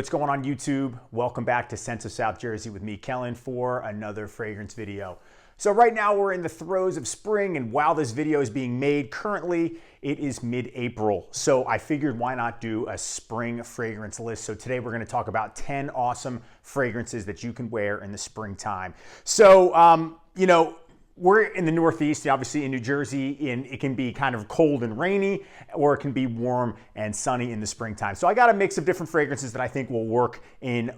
what's going on YouTube? Welcome back to Scents of South Jersey with me, Kellen, for another fragrance video. So right now we're in the throes of spring, and while this video is being made, currently it is mid-April. So I figured why not do a spring fragrance list. So today we're gonna talk about 10 awesome fragrances that you can wear in the springtime. So, we're in the Northeast, obviously in New Jersey, and it can be kind of cold and rainy, or it can be warm and sunny in the springtime. So I got a mix of different fragrances that I think will work in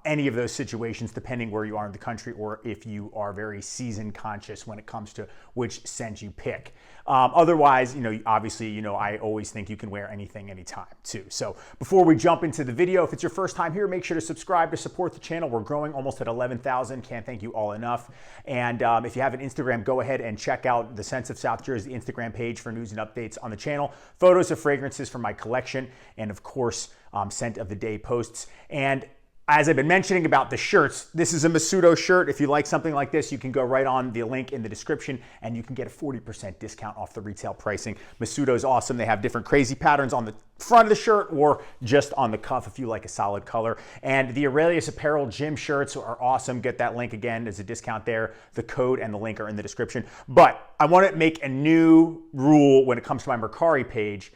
any of those situations, depending where you are in the country, or if you are very season conscious when it comes to which scent you pick. Otherwise, obviously, I always think you can wear anything, anytime too. So before we jump into the video, if it's your first time here, make sure to subscribe to support the channel. We're growing almost at 11,000. Can't thank you all enough. And if you have an Instagram, go ahead and check out the Scents of South Jersey Instagram page for news and updates on the channel, photos of fragrances from my collection, and of course, scent of the day posts. And as I've been mentioning about the shirts, this is a Masudo shirt. If you like something like this, you can go right on the link in the description and you can get a 40% discount off the retail pricing. Masudo is awesome. They have different crazy patterns on the front of the shirt or just on the cuff if you like a solid color. And the Aurelius Apparel gym shirts are awesome. Get that link again. There's a discount there. The code and the link are in the description. But I want to make a new rule when it comes to my Mercari page.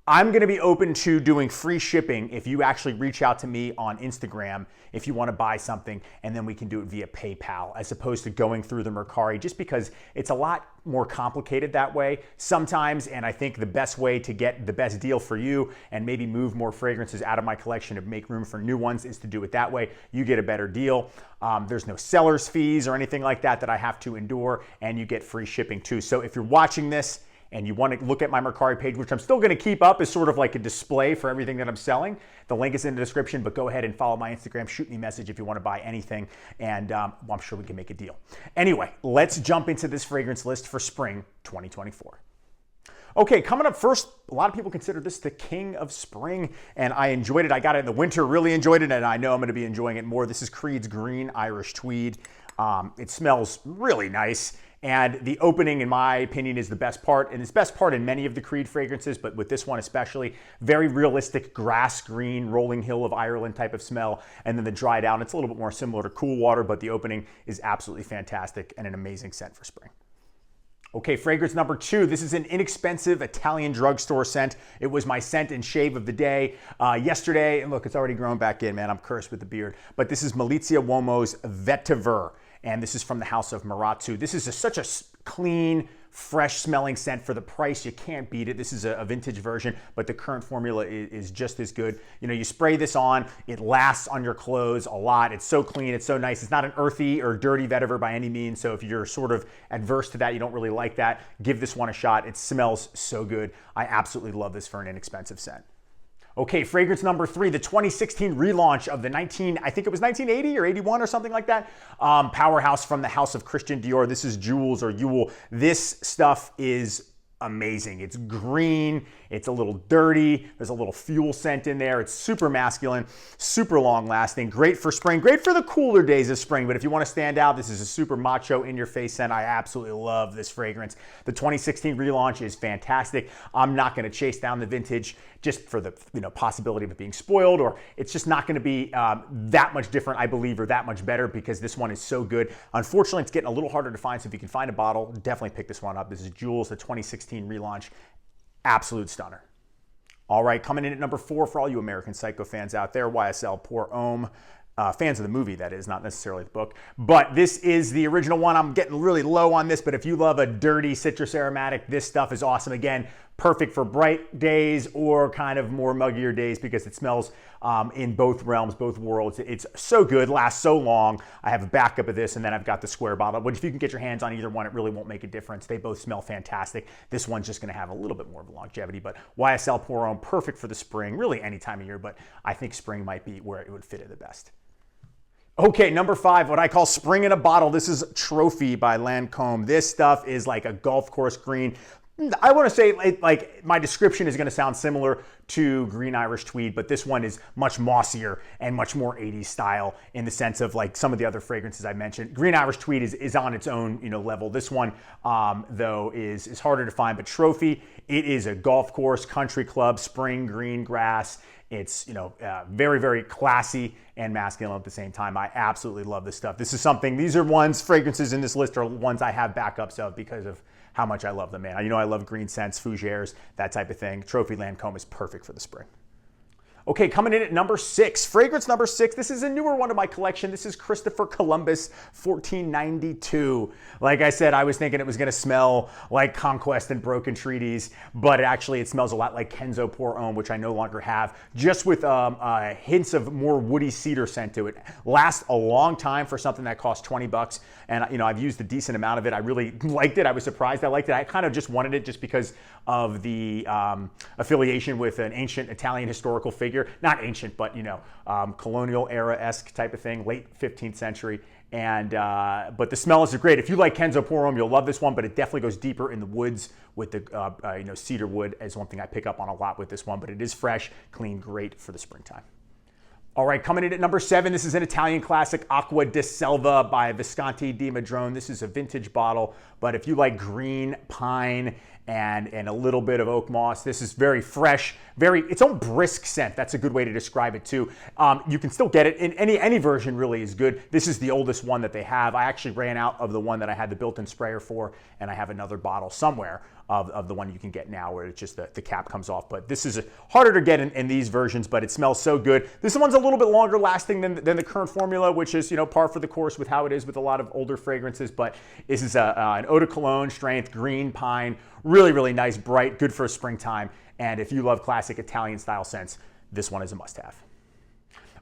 I'm going to be open to doing free shipping if you actually reach out to me on Instagram if you want to buy something, and then we can do it via PayPal as opposed to going through the Mercari, just because it's a lot more complicated that way sometimes. And I think the best way to get the best deal for you and maybe move more fragrances out of my collection to make room for new ones is to do it that way. You get a better deal. There's no seller's fees or anything like that that I have to endure, and you get free shipping too. So if you're watching this and you want to look at my Mercari page, which I'm still going to keep up as sort of like a display for everything that I'm selling, the link is in the description, but go ahead and follow my Instagram, shoot me a message if you want to buy anything, and I'm sure we can make a deal. Anyway, let's jump into this fragrance list for spring 2024. Okay, coming up first, a lot of people consider this the king of spring, and I enjoyed it. I got it in the winter, really enjoyed it, and I know I'm going to be enjoying it more. This is Creed's Green Irish Tweed. It smells really nice. And the opening, in my opinion, is the best part. And it's best part in many of the Creed fragrances, but with this one especially, very realistic grass green, rolling hill of Ireland type of smell. And then the dry down, it's a little bit more similar to Cool Water, but the opening is absolutely fantastic and an amazing scent for spring. Okay, fragrance number 2. This is an inexpensive Italian drugstore scent. It was my scent and shave of the day yesterday. And look, it's already grown back in, man. I'm cursed with the beard. But this is Malizia Uomo's Vetiver. And this is from the House of Maratu. This is such a clean, fresh smelling scent for the price. You can't beat it. This is a vintage version, but the current formula is just as good. You spray this on, it lasts on your clothes a lot. It's so clean, it's so nice. It's not an earthy or dirty vetiver by any means. So if you're sort of adverse to that, you don't really like that, give this one a shot. It smells so good. I absolutely love this for an inexpensive scent. Okay, fragrance number 3, the 2016 relaunch of the I think it was 1980 or 81 or something like that, powerhouse from the House of Christian Dior. This is Jules or Yule. This stuff is amazing. It's green, it's a little dirty, there's a little fuel scent in there. It's super masculine, super long lasting, great for spring, great for the cooler days of spring. But if you want to stand out, this is a super macho in your face scent. I absolutely love this fragrance. The 2016 relaunch is fantastic. I'm not going to chase down the vintage just for the possibility of it being spoiled, or it's just not going to be that much different, I believe, or that much better, because this one is so good. Unfortunately, it's getting a little harder to find, so if you can find a bottle, definitely pick this one up. This is Jules, the 2016 relaunch. Absolute stunner. All right, coming in at number 4 for all you American Psycho fans out there, YSL Pour Homme. Fans of the movie, that is, not necessarily the book. But this is the original one. I'm getting really low on this, but if you love a dirty citrus aromatic, this stuff is awesome. Again, perfect for bright days or kind of more muggier days, because it smells in both realms, both worlds. It's so good, lasts so long. I have a backup of this, and then I've got the square bottle. But if you can get your hands on either one, it really won't make a difference. They both smell fantastic. This one's just going to have a little bit more of a longevity, but YSL Pour Homme, perfect for the spring, really any time of year, but I think spring might be where it would fit it the best. Okay, number 5, what I call spring in a bottle. This is Trophy by Lancôme. This stuff is like a golf course green. I want to say, like, my description is going to sound similar to Green Irish Tweed, but this one is much mossier and much more 80s style in the sense of like some of the other fragrances I mentioned. Green Irish Tweed is on its own level. This one, though, is harder to find, but Trophy, it is a golf course, country club, spring, green grass. It's, very, very classy and masculine at the same time. I absolutely love this stuff. This is something, these are fragrances in this list are ones I have backups of because of how much I love them, man. I love green scents, fougères, that type of thing. Trophy Lancôme is perfect for the spring. Okay, coming in at number 6, fragrance number 6. This is a newer one of my collection. This is Christopher Columbus 1492. Like I said, I was thinking it was gonna smell like Conquest and Broken Treaties, but it smells a lot like Kenzo Pour Homme, which I no longer have, just with hints of more woody cedar scent to it. Lasts a long time for something that costs 20 bucks. And I've used a decent amount of it. I really liked it. I was surprised I liked it. I kind of just wanted it just because of the affiliation with an ancient Italian historical figure. Not ancient, but colonial era-esque type of thing, late 15th century. And but the smell is great. If you like Kenzo Pour Homme, you'll love this one, but it definitely goes deeper in the woods with the cedar wood as one thing I pick up on a lot with this one, but it is fresh, clean, great for the springtime. All right, coming in at number 7, this is an Italian classic, Acqua di Selva by Visconti di Madrone. This is a vintage bottle, but if you like green, pine, and a little bit of oak moss, this is very fresh, its own brisk scent. That's a good way to describe it too. You can still get it in any version really is good. This is the oldest one that they have. I actually ran out of the one that I had the built-in sprayer for, and I have another bottle somewhere of the one you can get now where it's just the cap comes off. But this is harder to get in these versions, but it smells so good. This one's a little bit longer lasting than the current formula, which is par for the course with how it is with a lot of older fragrances. But this is an eau de cologne strength, green pine, really, really nice, bright, good for springtime. And if you love classic Italian style scents, this one is a must-have.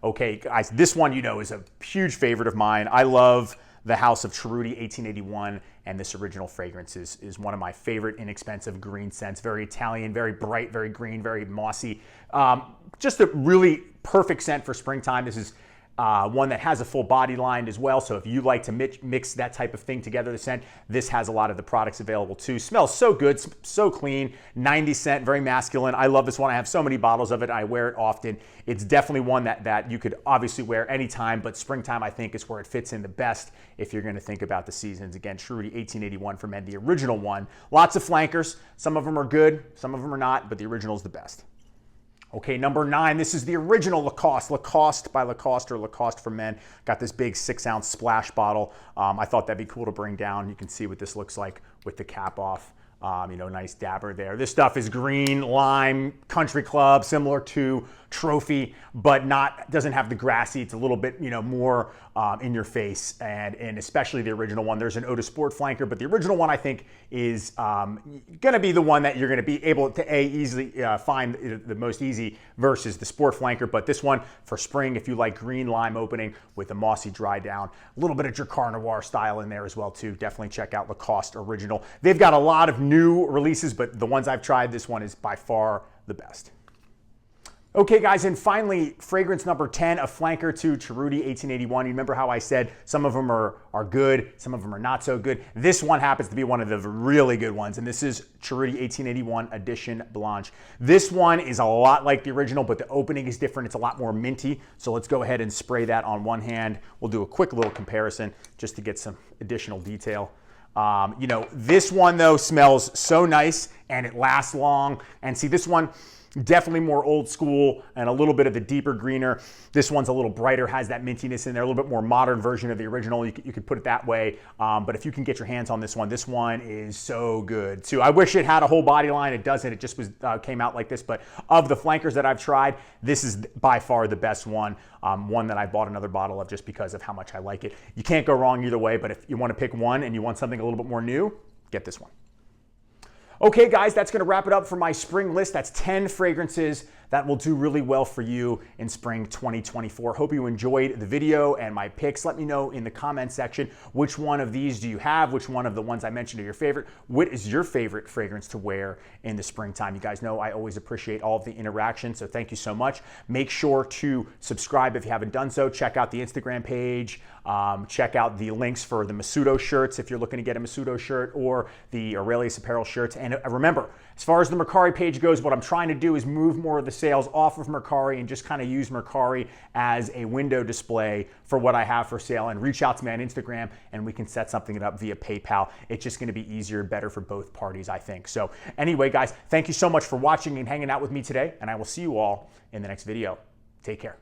Okay, guys, this one is a huge favorite of mine. I love the House of Cerruti 1881, and this original fragrance is one of my favorite inexpensive green scents. Very Italian, very bright, very green, very mossy. Just a really perfect scent for springtime. This is one that has a full body line as well, so if you like to mix that type of thing together, the scent, this has a lot of the products available too. Smells so good, so clean, 90 scent, very masculine. I love this one. I have so many bottles of it. I wear it often. It's definitely one that you could obviously wear anytime, but springtime I think is where it fits in the best if you're going to think about the seasons. Again, Cerruti 1881 for men, the original one. Lots of flankers. Some of them are good, some of them are not, but the original is the best. Okay, number 9, this is the original Lacoste. Lacoste by Lacoste, or Lacoste for men. Got this big 6-ounce splash bottle. I thought that'd be cool to bring down. You can see what this looks like with the cap off. Nice dabber there. This stuff is green, lime, country club, similar to Trophy, but doesn't have the grassy. It's a little bit, more in your face, and especially the original one. There's an Eau de Sport flanker, but the original one I think is gonna be the one that you're gonna be able to easily find the most easy versus the Sport flanker. But this one for spring, if you like green lime opening with a mossy dry down, a little bit of Drakkar Noir style in there as well too. Definitely check out Lacoste original. They've got a lot of new releases, but the ones I've tried, this one is by far the best. Okay, guys, and finally, fragrance number 10, a flanker to Cerruti 1881. You remember how I said some of them are good, some of them are not so good. This one happens to be one of the really good ones, and this is Cerruti 1881 Edition Blanche. This one is a lot like the original, but the opening is different. It's a lot more minty, so let's go ahead and spray that on one hand. We'll do a quick little comparison just to get some additional detail. This one, though, smells so nice, and it lasts long. And see, this one, definitely more old school and a little bit of the deeper greener. This one's a little brighter, has that mintiness in there, a little bit more modern version of the original. You could put it that way. But if you can get your hands on this one is so good too. I wish it had a whole body line. It doesn't. It just came out like this. But of the flankers that I've tried, this is by far the best one. One that I bought another bottle of just because of how much I like it. You can't go wrong either way, but if you want to pick one and you want something a little bit more new, get this one. Okay, guys, that's going to wrap it up for my spring list. That's 10 fragrances that will do really well for you in spring 2024. Hope you enjoyed the video and my picks. Let me know in the comment section which one of these do you have, which one of the ones I mentioned are your favorite. What is your favorite fragrance to wear in the springtime? You guys know I always appreciate all of the interaction, so thank you so much. Make sure to subscribe if you haven't done so. Check out the Instagram page. Check out the links for the Masudo shirts if you're looking to get a Masudo shirt, or the Aurelius Apparel shirts. And remember, as far as the Mercari page goes, what I'm trying to do is move more of the sales off of Mercari and just kind of use Mercari as a window display for what I have for sale, and reach out to me on Instagram and we can set something up via PayPal. It's just going to be easier, better for both parties, I think. So anyway, guys, thank you so much for watching and hanging out with me today, and I will see you all in the next video. Take care.